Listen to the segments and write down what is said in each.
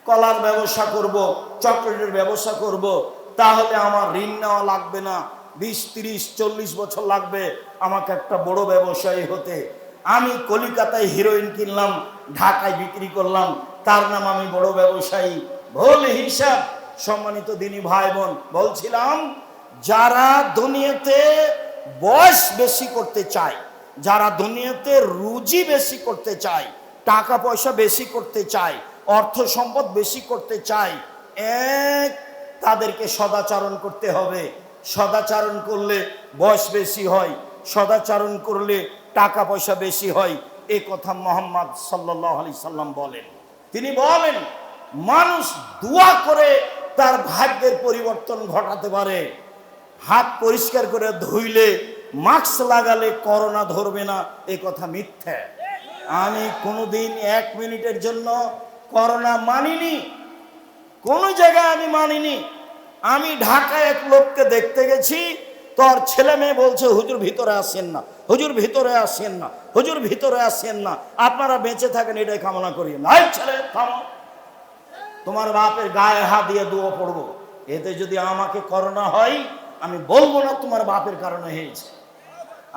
কলার ব্যবসা করব, চকলেটের ব্যবসা করব, তাহলে আমার ঋণ নেওয়া লাগবে না, 20, 30, 40 বছর লাগবে আমাকে একটা বড় ব্যবসায়ী হতে। আমি কলিকাতায় হিরোইন কিনলাম, ঢাকায় বিক্রি করলাম, তার নাম আমি বড় ব্যবসায়ী। ভুল হিসাব। সম্মানিত দিনী ভাই বোন, বলছিলাম যারা দুনিয়াতে বয়স বেশি করতে চায়, যারা দুনিয়াতে রুজি বেশি করতে চায়, টাকা পয়সা বেশি করতে চায়, অর্থ সম্পদ বেশি করতে চায়, তাদেরকে সদাচরণ করতে হবে। সদাচরণ করলে বয়স বেশি হয়, সদাচরণ করলে টাকা পয়সা বেশি হয়। এই কথা মুহাম্মদ সাল্লাল্লাহু আলাইহি সাল্লাম বলেন। তিনি বলেন মানুষ দোয়া করে তার ভাগ্যের পরিবর্তন ঘটাতে পারে। হাত পরিষ্কার করে ধুইলে, মাস্ক লাগালে করোনা ধরবে না, এ কথা মিথ্যা। আমি কোনোদিন 1 মিনিটের জন্য করোনা মানিনি, কোনো জায়গায় আমি মানিনি। আমি ঢাকায় এক লোককে দেখতে গেছি, তোর ছেলে মেয়ে বলছে হুজুর ভিতরে আসেন না, হুজুর ভিতরে আসেন না, হুজুর ভিতরে আসেন না, আপনারা বেঁচে থাকেন এটাই কামনা করি। নাই ছেলে থামো, তোমার বাপের গায়ে হাত দিয়ে দোয়া পড়বো। এতে যদি আমাকে করোনা হয়, আমি বলবো না তোমার বাপের কারণে হয়েছে।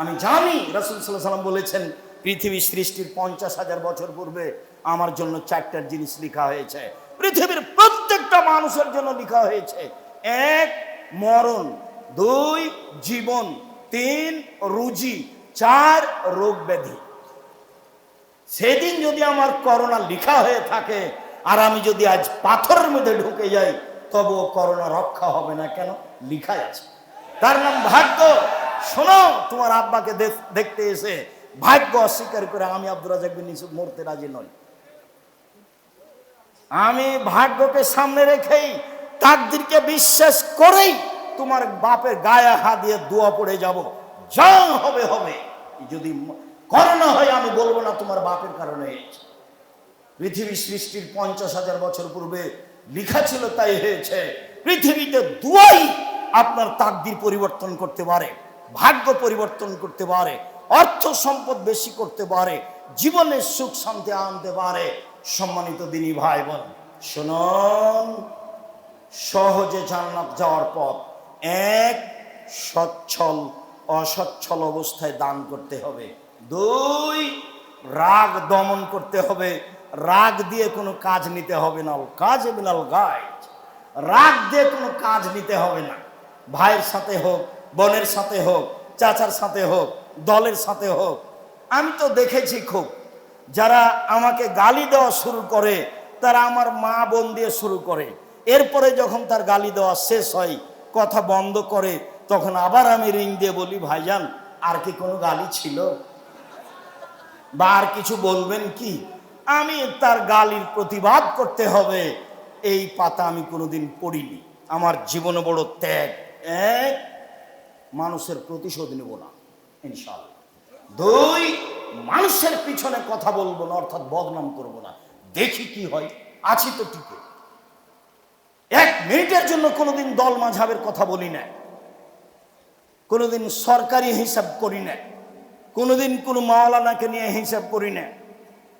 আমি জানি রাসূল সাল্লাল্লাহু আলাইহি ওয়াসাল্লাম বলেছেন পৃথিবী সৃষ্টির 50,000 বছর পূর্বে আমার জন্য 4টা জিনিস লেখা হয়েছে। পৃথিবীর প্রত্যেকটা মানুষের জন্য লেখা হয়েছে। 1 মরণ, 2 জীবন, 3 রুজি, 4 রোগ ব্যাধি। সেদিন যদি আমার করোনা লেখা হয়ে থাকে আর আমি যদি আজ পাথরের মধ্যে ঢুকে যাই, তবুও করোনা রক্ষা হবে না। কেন? লেখাই আছে, তার নাম ভাগ্য। শোনো, তোমার আব্বাকে দেখতে এসে ভাগ্য অস্বীকার করে আমি আব্দুর রাজ্জাক বিন ইউসুফ মরতে রাজি নই। আমি ভাগ্যকে সামনে রেখেই, তাকদীরকে বিশ্বাস করেই তোমার বাপের গায়ে হাত দিয়ে দোয়া পড়ে যাব, যা হবে হবে। যদি করোনা হয় আমি বলবো না তোমার বাপের কারণে হয়েছে। পৃথিবী সৃষ্টির 50,000 বছর পূর্বে লেখা ছিল, তাই হয়েছে। পৃথিবীতে দোয়াই আপনার তাকদীর পরিবর্তন করতে পারে, ভাগ্য পরিবর্তন করতে পারে, অর্থ সম্পদ বেশি করতে পারে, জীবনের সুখ শান্তি আনতে পারে। সম্মানিত দিনী ভাই বোন, শুনুন, সহজে জান্নাত যাওয়ার পথ। 1 সচ্ছল অসচ্ছল অবস্থায় দান করতে হবে। 2 রাগ দমন করতে হবে। রাগ দিয়ে কোনো কাজ নিতে হবে না। কাজ বিনাল গাইজ, রাগ দিয়ে কোনো কাজ নিতে হবে না। ভাইয়ের সাথে হোক, বোনের সাথে হোক, চাচার সাথে হোক, দলের সাথে হোক। আমি তো দেখেছি খুব, যারা আমাকে গালি দেওয়া শুরু করে তারা আমার মা বোন দিয়ে শুরু করে। এরপরে যখন তার গালি দেওয়া শেষ হয়, কথা বন্ধ করে, তখন আবার আমি রিং দিয়ে বলি, ভাইজান আর কি কোনো গালি ছিল বা আর কিছু বলবেন কি? আমি তার গালির প্রতিবাদ করতে হবে, এই পাতা আমি কোনোদিন পড়িনি। আমার জীবনে বড় ত্যাগ। 1 মানুষের প্রতিশোধ নেব না ইনশাআল্লাহ। 2 মানুষের পিছনে কথা বলবো না, অর্থাৎ বদনাম করব না। দেখি কি হয়, আছি তো টিকে। 1 মিনিটের জন্য কোনোদিন দল মাঝহাবের কথা বলি না, কোনোদিন সরকারি হিসাব করি না, কোনোদিন কোনো মাওলানাকে নিয়ে হিসাব করি না।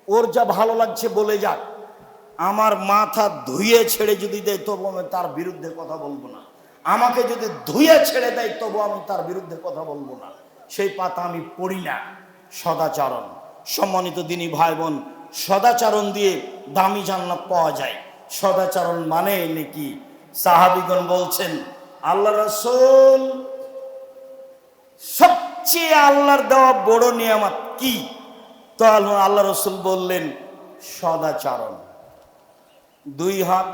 ওর যা ভালো লাগছে বলে যাক, আমার মাথা ধুয়ে ছেড়ে যদি দেয় তবু আমি তার বিরুদ্ধে কথা বলবো না। আমাকে যদি ধুয়ে ছেড়ে দেয় তবু আমি তার বিরুদ্ধে কথা বলবো না। সেই পাতা আমি পড়ি না। সদাচরণ। সম্মানিত দিনী ভাই বোন, সদাচরণ দিয়ে দামি জান্নাত পাওয়া যায়। সদাচরণ মানে নাকি? সাহাবীগণ বলছেন, আল্লাহ রাসূল সবচেয়ে আল্লাহর দেওয়া বড় নিয়ামত কি? তো আল্লাহ রাসূল বললেন, সদাচরণ। 2 হাত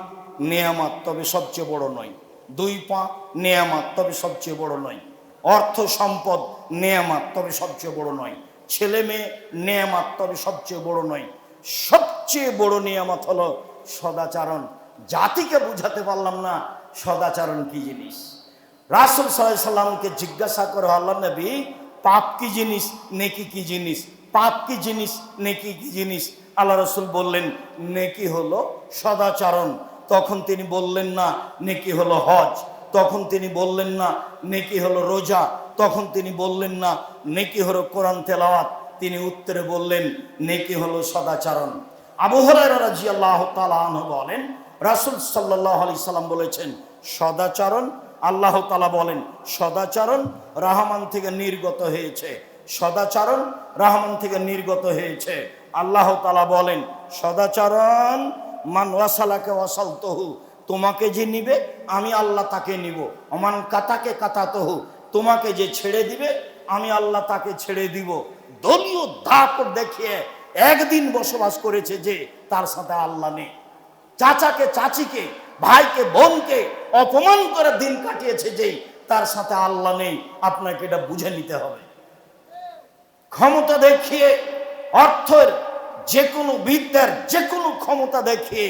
নিয়ামত, তবে সবচেয়ে বড় নয়। 2 পা নিয়ামত, তবে সবচেয়ে বড় নয়। অর্থ সম্পদ নিয়ামত, তবে সবচেয়ে বড় নয়। ছেলে মেয়ে নিয়ামত, তবে সবচেয়ে বড় নয়। সবচেয়ে বড় নিয়ামত হলো সদাচরণ। জাতিকে বুঝাতে পারলাম না সদাচরণ কি জিনিস। রাসূল সাল্লাল্লাহু আলাইহি সাল্লামকে জিজ্ঞাসা করে, আল্লাহ নবী, পাপ কি জিনিস, নেকি কি জিনিস? পাপ কি জিনিস, নেকি কি জিনিস? আল্লাহ রাসূল বললেন, নেকি হলো সদাচরণ। তখন তিনি বললেন না নেকি হলো হজ, তখন তিনি বললেন না নেকি হলো রোজা, তখন তিনি বললেন না নেকি হলো কোরআন তেলাওয়াত। তিনি উত্তরে বললেন নেকি হলো সদাচরণ। আবু হুরায়রা রাদিয়াল্লাহু তাআলা আনহু বলেন, রাসূল সাল্লাল্লাহু আলাইহি সাল্লাম বলেছেন, সদাচরণ, আল্লাহ তাআলা বলেন সদাচরণ রহমান থেকে নির্গত হয়েছে, সদাচরণ রহমান থেকে নির্গত হয়েছে। আল্লাহ তাআলা বলেন সদাচরণ মান ওয়াসালাকে ওয়াসালতুহু, তোমাকে যে নিবে আমি আল্লাহ তাকে নিব। অমান কাতাকে কাতাতহু, তোমাকে যে ছেড়ে দিবে আমি আল্লাহ তাকে ছেড়ে দিব। দলীয় দাপট দেখিয়ে একদিন বসবাস করেছে যে তার সাথে আল্লাহ নেই। চাচাকে চাচিকে, ভাইকে বোনকে অপমান করে দিন কাটিয়েছে যে তার সাথে আল্লাহ নেই। আপনাকে এটা বুঝে নিতে হবে। ক্ষমতা দেখিয়ে, অর্থের যে কোনো বিদ্যার যে কোনো ক্ষমতা দেখিয়ে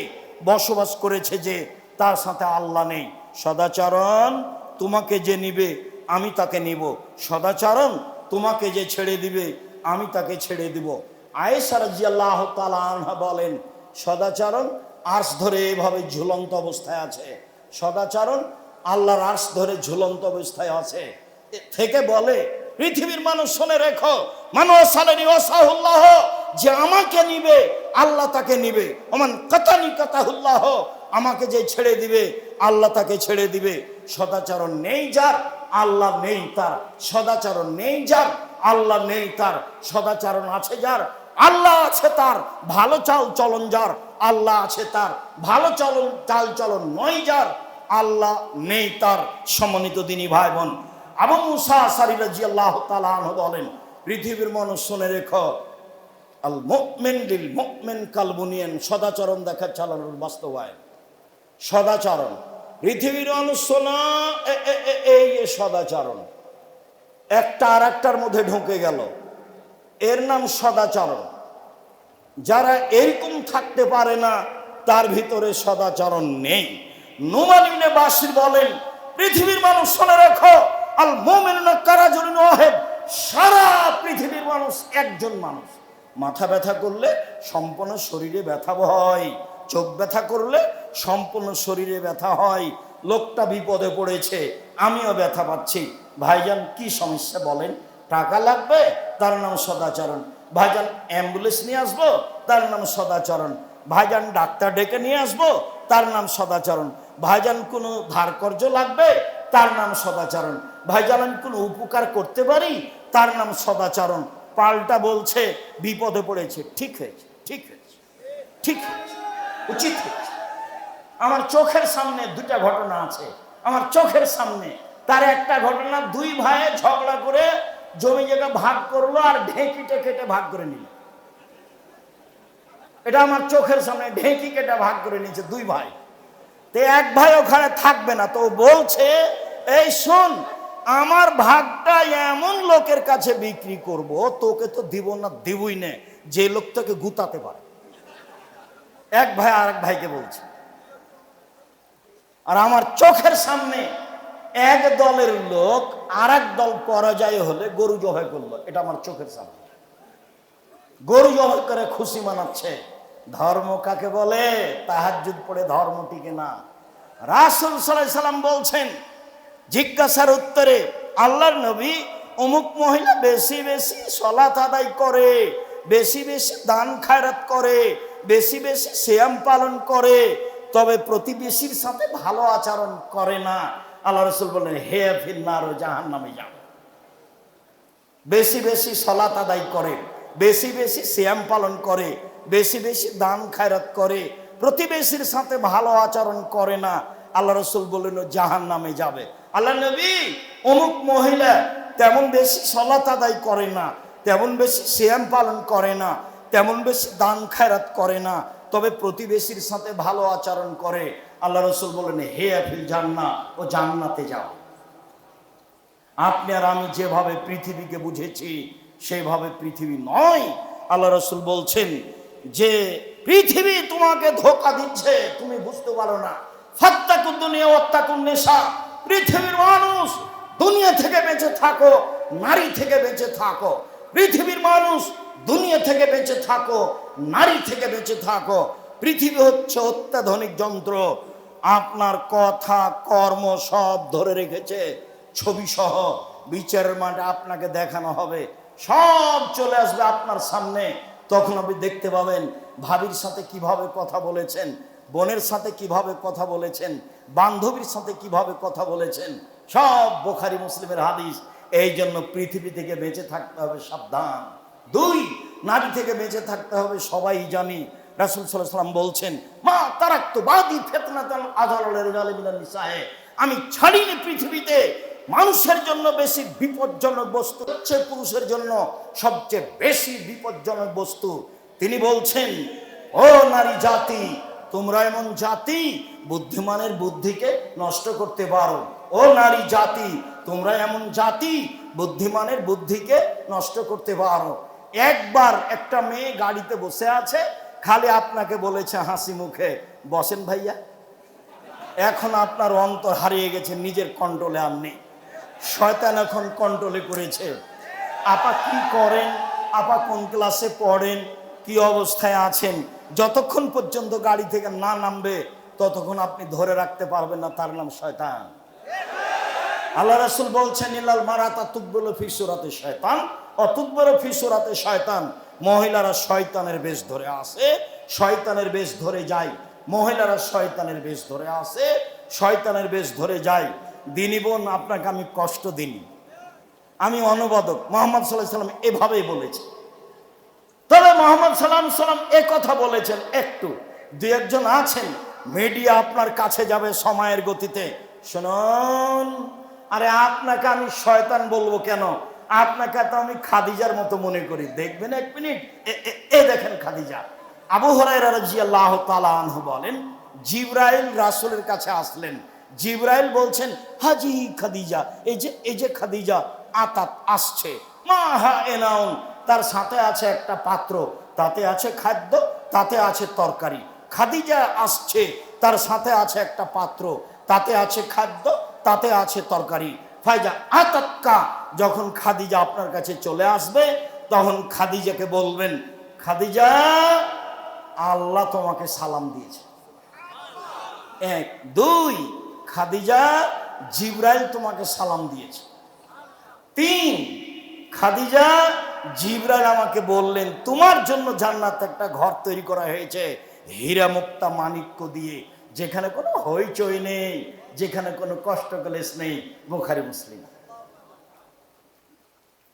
বসবাস করেছে যে তার সাথে আল্লাহ নেই। সদাচরণ তোমাকে যে নিবে আমি তাকে নিব, সদাচরণ তোমাকে যে ছেড়ে দিবে আমি তাকে ছেড়ে দিব। আয়েশা রাদিয়াল্লাহু তাআলা আনহা বলেন সদাচরণ আরশ ধরে এভাবে ঝুলন্ত অবস্থায় আছে, সদাচরণ আল্লাহর আরশ ধরে ঝুলন্ত অবস্থায় আছে। থেকে বলে পৃথিবীর মানুষ শুনে রেখো, মানুষ সালেনি ওয়াসাহুল্লাহ, যে আমাকে নিবে আল্লাহ তাকে নিবে। ওমান কাতানি কাতাহুল্লাহ, আমাকে যে ছেড়ে দিবে আল্লাহ তাকে ছেড়ে দিবে। সদাচরণ নেই যার আল্লাহ নেই তার, সদাচরণ নেই যার আল্লাহ নেই তার, সদাচরণ আছে যার আল্লাহ আছে তার, ভালো চাল চলন যার আল্লাহ আছে তার, ভালো চলন চাল চলন নয় যার আল্লাহ নেই তার। সম্মানিত দিনী ভাই বোন, আবু মুসা আশআরী রাদিয়াল্লাহু তাআলা আনহু বলেন পৃথিবীর মানুষ শুনে রেখো, আল মুমিন লিল মুমিন কাল বুনিয়ান, সদাচরণ দেখা চালানোর বাস্তবায়ন। সদাচরণ পৃথিবীর মানুষ শোনা, এই সদাচরণ একটা আর একটার মধ্যে ঢুকে গেল, এর নাম সদাচরণ। যারা এরকম থাকতে পারে না তার ভিতরে সদাচরণ নেই। নুমান ইবনে বাশির বলেন পৃথিবীর মানুষ শুনে রাখো, আল মুমিনুনা কারাজুলুন ওয়াহিদ, সারা পৃথিবীর মানুষ একজন মানুষ। মাথা ব্যথা করলে সম্পূর্ণ শরীরে ব্যথা হয়, চোখ ব্যথা করলে সম্পূর্ণ শরীরে ব্যথা হয়। লোকটা বিপদে পড়েছে, আমিও ব্যথা পাচ্ছি, ভাইজান কি সমস্যা বলেন, টাকা লাগবে, তার নাম সদাচরণ। ভাইজান অ্যাম্বুলেন্স নিয়ে আসবো, তার নাম সদাচরণ। ভাইজান ডাক্তার ডেকে নিয়ে আসবো, তার নাম সদাচরণ। ভাইজান কোনো ধার কর্জ লাগবে, তার নাম সদাচরণ। ভাইজান আমি কোনো উপকার করতে পারি, তার নাম সদাচরণ। পাল্টা বলছে বিপদে পড়েছে, ঠিক হয়েছে, ঠিক হয়েছে, ঠিক হয়েছে, উচিত হয়েছে। আমার চোখের সামনে দুটা ঘটনা আছে, আমার চোখের সামনে। তার একটা ঘটনা, দুই ভাইয়ে ঝগড়া করে জমি জায়গা ভাগ করলো আর ঢেঁকিটা কেটে ভাগ করে নিল। এটা আমার চোখের সামনে, ঢেঁকি কেটে ভাগ করে নিয়েছে দুই ভাই। তো এক ভাই ওখানে থাকবে না, তো বলছে এই শোন, আমার ভাগটা এমন লোকের কাছে বিক্রি করব, তোকে তো দিব না, দিবই না, যে লোক তোকে গুতাতে পারে। এক ভাই আর এক ভাইকে বলছে। আর আমার চোখের সামনে এক দলের লোক আর এক দল পরাজয় হলে গরু জবাই করলো, এটা আমার চোখের সামনে। গরু জবাই করে খুশি মানাচ্ছে। ধর্ম কাকে বলে? তাহাজ্জুদ পড়ে ধর্ম টিকে না। রাসূল সাল্লাল্লাহু আলাইহি সাল্লাম বলছেন, জিজ্ঞাসার উত্তরে আল্লাহর নবী, অমুক মহিলা বেশি বেশি সালাত আদায় করে, বেশি বেশি দান খায়রাত করে, বেশি বেশি সিয়াম পালন করে, তবে প্রতিবেশীর সাথে ভালো আচরণ করে না। আল্লাহ রাসূল বলেন, হে ফিন্নার, জাহান্নামে যাবে। বেশি বেশি সালাত আদায় করে, বেশি বেশি সিয়াম পালন করে, বেশি বেশি দান খায়রাত করে, প্রতিবেশীর সাথে ভালো আচরণ করে না, আল্লাহ রাসূল বললেন জাহান্নামে যাবে। আল্লাহ নবী, অমুক মহিলা তেমন বেশি সালাত আদায় করে না, তেমন বেশি সিয়াম পালন করে না, তেমন বেশি দান খায়রাত করে না, তবে প্রতিবেশীর সাথে ভালো আচরণ করে। আল্লাহ রাসূল বলেন, হে আফিল জান্নাহ, ও জান্নাতে যাও। আপনি আর আমি যেভাবে পৃথিবীকে বুঝেছি সেইভাবে পৃথিবী নয়। আল্লাহ রাসূল বলছেন যে পৃথিবী তোমাকে ধোঁকা দিচ্ছে, তুমি বুঝতে পারো না। ফাত্তাকুদ দুনিয়া ওয়াত্তাকুন নিসা, পৃথিবীর মানুষ, দুনিয়া থেকে বেঁচে থাকো, নারী থেকে বেঁচে থাকো। পৃথিবীর মানুষ, দুনিয়া থেকে বেঁচে থাকো, নারী থেকে বেঁচে থাকো। পৃথিবী হচ্ছে অত্যাধুনিক যন্ত্র, আপনার কথা কর্ম সব ধরে রেখেছে, ছবি সহ বিচারের মাঠে আপনাকে দেখানো হবে, সব চলে আসবে আপনার সামনে। তখন আপনি দেখতে পাবেন ভাবির সাথে কিভাবে কথা বলেছেন, বোনের সাথে কিভাবে কথা বলেছেন, বান্ধবীর সাথে কিভাবে কথা বলেছেন, সব বুখারী মুসলিমের হাদিস। এই জন্য পৃথিবী থেকে বেঁচে থাকতে হবে সাবধান। 2, নারী থেকে বেঁচে থাকতে হবে সবাই জানি। রাসূল সাল্লাল্লাহু আলাইহি ওয়াসাল্লাম বলছেন, মা তারাকতু বাদি ফিতনাতান আযালুল রিজালি মিনান নিসায়ে, আমি ছাড়িনি পৃথিবীতে মানুষের জন্য বেশি বিপজ্জনক বস্তু হচ্ছে পুরুষের জন্য সবচেয়ে বেশি বিপজ্জনক বস্তু। তিনি বলছেন, ও নারী জাতি, তোমরা এমন জাতি বুদ্ধিমানের বুদ্ধিকে নষ্ট করতে পারো। ও নারী জাতি, তোমরা এমন জাতি বুদ্ধিমানের বুদ্ধিকে নষ্ট করতে পারো। একবার একটা মেয়ে গাড়িতে বসে আছে, খালি আপনাকে বলেছে হাসি মুখে, বসেন ভাইয়া। এখন আপনার অন্তর হারিয়ে গেছে, নিজের কন্ট্রোলে আর নেই, শয়তান এখন কন্ট্রোলে করেছে। আপা কি করেন, আপা কোন ক্লাসে পড়েন, কি অবস্থায় আছেন, যতক্ষণ পর্যন্ত গাড়ি থেকে না নামবে ততক্ষণ আপনি ধরে রাখতে পারবেন না, তার নাম শয়তান। আল্লাহ রাসূল বলছেন, ইল্লাল মারাতা তুকবালু ফি সূরাতি শয়তান ও তুকবালু ফি সূরাতি শয়তান। মহিলারা শয়তানের বেশ ধরে আসে, শয়তানের বেশ ধরে যায়। মহিলারা শয়তানের বেশ ধরে আসে, শয়তানের বেশ ধরে যায়। দিনী বোন, আপনাকে আমি কষ্ট দিই, আমি অনুবাদক। মুহাম্মদ সাল্লাল্লাহু আলাইহি ওয়াসাল্লাম এভাবেই বলেছে। তবে মুহাম্মদ সাল্লাল্লাহু আলাইহি ওয়াসাল্লাম এ কথা বলেছেন, একটু 2-1 আছেন মিডিয়া আপনার কাছে যাবে সময়ের গতিতে, শুনুন, আরে আপনাকে আমি শয়তান বলবো কেন, আপনাকে তো আমি খাদিজার মতো মনে করি। দেখবেন 1 মিনিট, এ দেখেন খাদিজা। আবু হুরায়রা রাদিয়াল্লাহু তাআলা আনহু বলেন, জিবরাইল রাসূলের কাছে আসলেন। জিবরাইল বলছেন, হাজি খাদিজা, এই যে খাদিজা আতাত আসছে, মাহা এনাউন, তার সাথে আছে একটা পাত্র, তাতে আছে খাদ্য, তাতে আছে তরকারি। খাদিজা আসছে, তার সাথে আছে একটা পাত্র, তাতে আছে খাদ্য, তাতে আছে তরকারি। ফাইজা আতাক্কা, যখন খাদিজা আপনার কাছে চলে আসবে তখন খাদিজাকে বলবেন, খাদিজা, আল্লাহ তোমাকে সালাম দিয়েছে। 1, 2, খাদিজা, জিবরাইল তোমাকে সালাম দিয়েছে। 3, খাদিজা, জিবরাইল আমাকে বললেন তোমার জন্য জান্নাতে একটা ঘর তৈরি করা হয়েছে হীরা মুক্তা মাণিক্য দিয়ে, যেখানে কোনো হইচই নেই, যেখানে কোনো কষ্ট ক্লেশ নেই। বুখারী মুসলিম।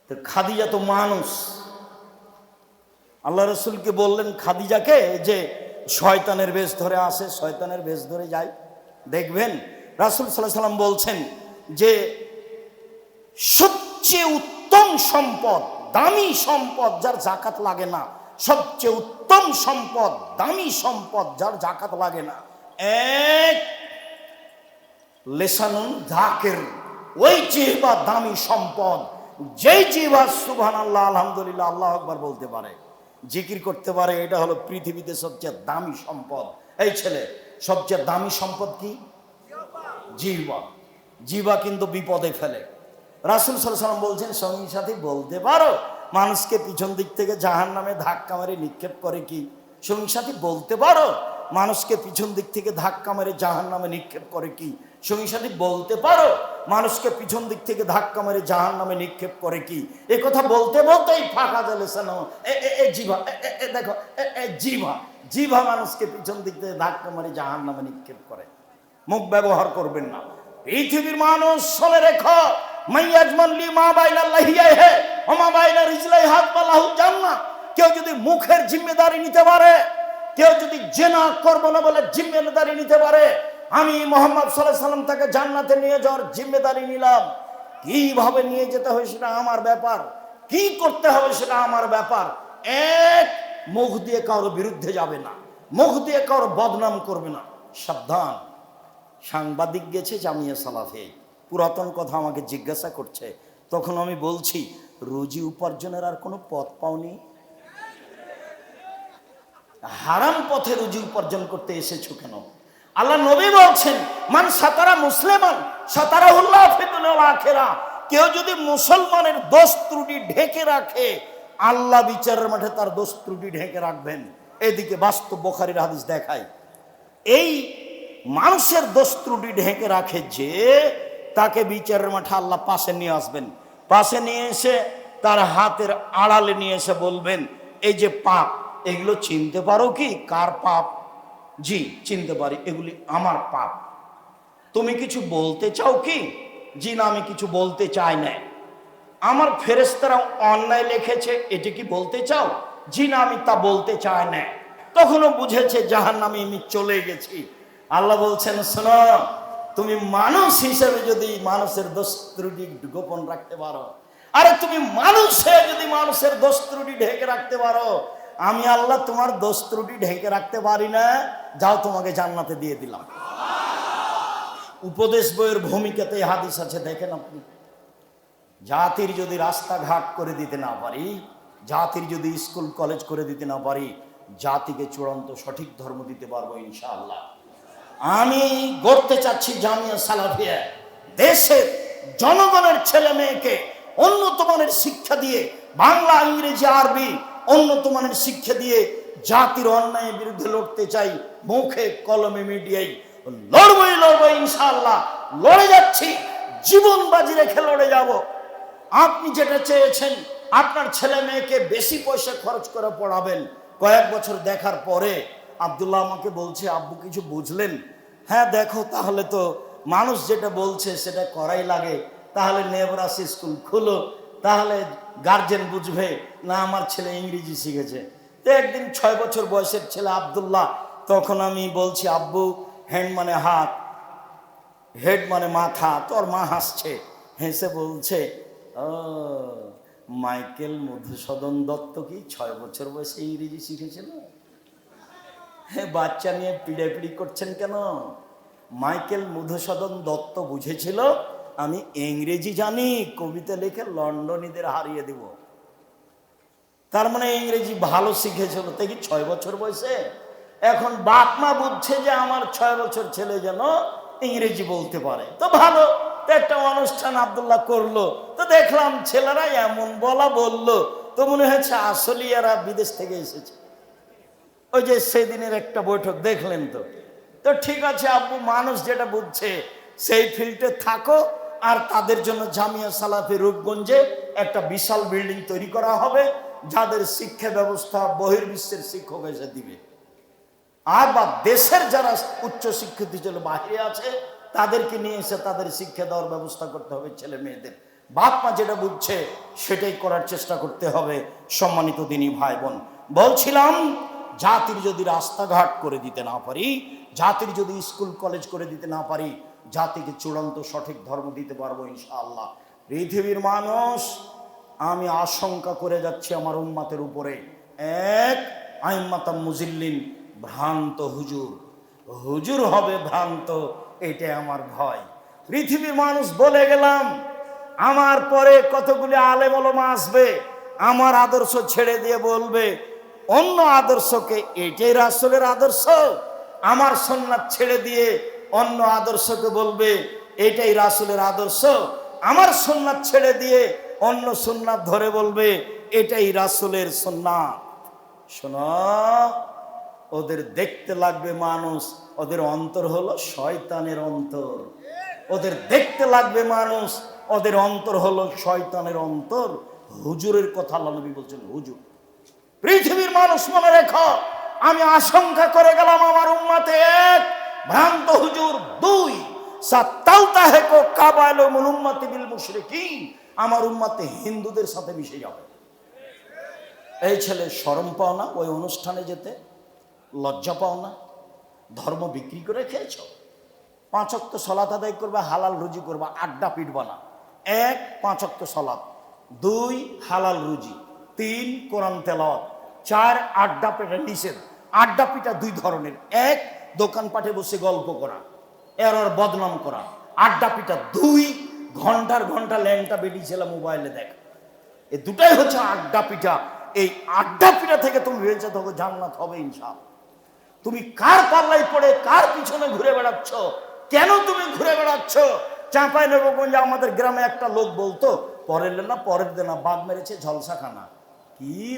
তো খাদিজা তো মানুষ। আল্লাহ রাসূলকে বললেন খাদিজাকে যে শয়তানের বেশ ধরে আসে, শয়তানের বেশ ধরে যায়। দেখবেন রাসূল সাল্লাল্লাহু আলাইহি ওয়াসাল্লাম বলছেন যে সবচেয়ে উত্তম সম্পদ, দামি সম্পদ যার যাকাত লাগে না, সবচেয়ে উত্তম সম্পদ, দামি সম্পদ যার যাকাত লাগে না, 1 লিসানুন যাকির, ওই জিহ্বা দামি সম্পদ, যেই জিহ্বা সুবহানাল্লাহ আলহামদুলিল্লাহ আল্লাহু আকবার বলতে পারে, জিকির করতে পারে। এটা হলো পৃথিবীতে সবচেয়ে দামি সম্পদ। এই ছেলে, সবচেয়ে দামি সম্পদ কি? জিহ্বা। জিহ্বা কিন্তু বিপদে ফেলে। রাসূল সাল্লাল্লাহু আলাইহি ওয়াসাল্লাম বলছেন, সঙ্গী সাথী বলতে পারো মানুষকে পিছন দিক থেকে জাহান্নামে ধাক্কা মেরে নিক্ষেপ করে কি? সঙ্গী সাথী বলতে পারো মানুষকে পিছন দিক থেকে ধাক্কা মেরে জাহান্নামে নিক্ষেপ করে কি? সঙ্গী সাথী বলতে পারো মানুষকে পিছন দিক থেকে ধাক্কা মেরে জাহান্নামে নিক্ষেপ করে কি? এ কথা বলতে বলতেই ফাঁকা জ্বলেছে না, জিভা, দেখো জিভা, জিভা মানুষকে পিছন দিক থেকে ধাক্কা মেরে জাহান্নামে নিক্ষেপ করে। মুখ ব্যবহার করবেন না। পৃথিবীর মানুষ শুনে রেখো, মাইয়াজমানলি মা বাইনা লাহিয়াহে ওয়া মা বাইনা রিজলাইহি ফালাহু জান্নাহ। কেউ যদি মুখের জিম্মেদারি নিতে পারে, কেউ যদি জিনা করব না বলে জিম্মেদারি নিতে পারে, আমি মুহাম্মদ সাল্লাল্লাহু আলাইহি ওয়াসাল্লাম তাকে জান্নাতে নিয়ে যাওয়ার জিম্মেদারি নিলাম। কিভাবে নিয়ে যেতে হয় সেটা আমার ব্যাপার, কি করতে হবে সেটা আমার ব্যাপার। 1, মুখ দিয়ে কারোর বিরুদ্ধে যাবে না, মুখ দিয়ে কারোর বদনাম করবে না। সাবধান। সাংবাদিক গেছে জামিয়া সালাফে, পুরাতন কথা আমাকে জিজ্ঞাসা করছে, তখন আমি বলছি রুজি উপার্জনের আর কোনো পথ পাওনি? হারাম পথে রুজি উপার্জন করতে এসেছো কেন? আল্লাহ নবী বলছেন, মান সাতারা মুসলিমান সাতারাহুল্লাহ ফিদ দুনিয়া ওয়াল আখিরাহ। কেউ যদি মুসলমানের দোষ ত্রুটি ঢেকে রাখে, আল্লাহ বিচারের মাঠে তার দোষ ত্রুটি ঢেকে রাখবেন। এদিকে বাস্তব বুখারীর হাদিস দেখায়, এই মানুষের দোষ ত্রুটি ঢেকে রাখে যে, তাকে বিচারের মাঠে আল্লাহ পাশে নিয়ে আসবেন। পাশে নিয়ে এসে তার হাতের আড়ালে নিয়ে এসে বলবেন, এই যে পাপ, এগুলো চিনতে পারো কি কার পাপ? জি চিনতে পারি, এগুলি আমার পাপ। তুমি কিছু বলতে চাও কি? জি না, আমি কিছু বলতে চাই না। আমার ফেরেশতারা অন্যায় লিখেছে, এটি কি বলতে চাও? জি না, আমি তা বলতে চাই না। তখনও বুঝেছে জাহান্নামে আমি চলে গেছি। আল্লাহ বলছেন, শোনো, তুমি মানুষ হিসেবে যদি মানুষের দোষ ত্রুটি গোপন রাখতে পারো, আরে তুমি মানুষ হয়ে যদি মানুষের দোষ ত্রুটি ঢেকে রাখতে পারো, আমি আল্লাহ তোমার দোষ ত্রুটি ঢেকে রাখতে পারি না। যাও, তোমাকে জান্নাতে দিয়ে দিলাম। উপদেশ বইয়ের ভূমিকাতে হাদিস আছে, দেখেন আপনি। জাতির যদি রাস্তাঘাট করে দিতে না পারি, জাতির যদি স্কুল কলেজ করে দিতে না পারি, জাতিকে চূড়ান্ত সঠিক ধর্ম দিতে পারবো ইনশাআল্লাহ। আমি গড়তে চাচ্ছি জামিয়া সালাফিয়া, দেশের জনগণের ছেলে মেয়েকে উন্নত মানের শিক্ষা দিয়ে, বাংলা ইংরেজি আরবি উন্নত মানের শিক্ষা দিয়ে জাতির অন্যায়ের বিরুদ্ধে লড়তে চাই। মুখে কলমে মিডিয়ায় লড়বই ইনশাআল্লাহ। লড়ে যাচ্ছি, জীবন বাজি রেখে লড়ে যাব। আপনি যেটা চেয়েছেন, আপনার ছেলে মেয়েকে বেশি পয়সা খরচ করে পড়াবেন, কয়েক বছর দেখার পরে আব্দুল্লাহ আমাকে বলছে, আব্বু কিছু বুঝলেন? হ্যাঁ দেখো, তাহলে তো মানুষ যেটা বলছে সেটা করাই লাগে, তাহলে নেবরাসি স্কুল খুলো, তাহলে গার্জেন বুঝবে না আমার ছেলে ইংরেজি শিখেছে। তো একদিন 6 বছর বয়সের ছেলে আব্দুল্লাহ, তখন আমি বলছি, আব্বু হ্যান্ড মানে হাত, হেড মানে মাথা। তোর মা হাসছে, হেসে বলছে, ও মাইকেল মধুসূদন দত্ত কি 6 বছর বয়সে ইংরেজি শিখেছিল? হ্যাঁ, বাচ্চা নিয়ে পিড়াপিড়ি করছেন কেন? মাইকেল মধুসূদন দত্ত বুঝেছিল আমি ইংরেজি জানি, কবিতা লিখে লন্ডনীদের হারিয়ে দিব। তার মানে ইংরেজি ভালো শিখেছিল, তাই কি 6 বছর বয়সে? এখন বাপ মা বুঝছে যে আমার 6 বছর ছেলে যেন ইংরেজি বলতে পারে, তো ভালো। তো একটা অনুষ্ঠান আব্দুল্লাহ করলো, তো দেখলাম ছেলেরা এমন বললো, তো মনে হয়েছে আসলে এরা বিদেশ থেকে এসেছে। ওই যে সেদিনের একটা বৈঠক দেখলেন তো। তো ঠিক আছে আব্বু, মানুষ যেটা বুঝছে সেই ফিল্ডে থাকো, আর তাদের জন্য জামিয়া সালাফি রূপগঞ্জে একটা বিশাল বিল্ডিং তৈরি করা হবে, যাদের শিক্ষা ব্যবস্থা বহির্বিশ্বের শিক্ষক এসে দিবে। আর বা দেশের যারা উচ্চ শিক্ষিত ছেলে বাহিরে আছে, তাদেরকে নিয়ে এসে তাদের শিক্ষা দেওয়ার ব্যবস্থা করতে হবে ছেলে মেয়েদের। বাপ মা যেটা বুঝছে সেটাই করার চেষ্টা করতে হবে। সম্মানিত দিনী ভাই বোন, বলছিলাম, জাতির যদি রাস্তাঘাট করে দিতে না পারি, জাতির যদি স্কুল কলেজ করে দিতে না পারি, জাতিকে চূড়ান্ত সঠিক ধর্ম দিতে পারবো ইনশাআল্লাহ। পৃথিবীর মানুষ, আমি আশঙ্কা করে যাচ্ছি আমার উম্মাতের উপরে, এক আইম্মাতাম মুজিল্লিন, ভ্রান্ত হুজুর, হুজুর হবে ভ্রান্ত, এটা আমার ভয়। পৃথিবীর মানুষ বলে গেলাম, আমার পরে কতগুলি আলেম ওলামা আসবে, আমার আদর্শ ছেড়ে দিয়ে বলবে অন্য আদর্শকে, এটাই রাসূলের আদর্শ। আমার সুন্নাত ছেড়ে দিয়ে অন্য আদর্শকে বলবে এটাই রাসূলের আদর্শ। আমার সুন্নাত ছেড়ে দিয়ে অন্য সুন্নাত ধরে বলবে এটাই রাসূলের সুন্নাত। শোনো, ওদের দেখতে লাগবে মানুষ, ওদের অন্তর হলো শয়তানের অন্তর। ওদের দেখতে লাগবে মানুষ, ওদের অন্তর হলো শয়তানের অন্তর। হুজুরের কথা আল্লাহ নবী বলছেন, হুজুর। পৃথিবীর মানুষ মনে রেখো, আমি আশঙ্কা করে গেলাম আমার উম্মতে, এক ভ্রান্ত হুজুর, দুই সাতালতাহেকো কাবাইলু মিন উম্মতি বিল মুশরিকিন, আমার উম্মতে হিন্দুদের সাথে মিশে যাবে। এই ছেলে শরম পাও না ওই অনুষ্ঠানে যেতে? লজ্জা পাও না? ধর্ম বিক্রি করে খেয়েছো? 5 ওয়াক্ত সালাত আদায় করবে, হালাল রুজি করবা, আড্ডা পিটবা না। 1 5 ওয়াক্ত সালাত, 2 হালাল রুজি, 3 কোরআন তেলাওয়াত, 4 আড্ডা পিটা নিষেধ। আড্ডা পিটা 2 ধরনের, 1 দোকানপাটে বসে গল্প করা, এর বদনাম করা। আড্ডা পিটা 2 ঘন্টার ঘন্টা ল্যাংটা বেটি ছেলে মোবাইলে দেখ। এই দুটাই হচ্ছে আড্ডা পিটা। এই আড্ডা পিটা থেকে তুমি বেঁচে থাকো, জান্নাত হবে ইনশাআল্লাহ। তুমি কার পাল্লায় পড়ে কার পিছনে ঘুরে বেড়াচ্ছ? কেন তুমি ঘুরে বেড়াচ্ছ? চাঁপাইনবাবগঞ্জে আমাদের গ্রামে একটা লোক বলতো, পরের না পরের দিন বাঘ মেরেছে ঝলসাখানা। কি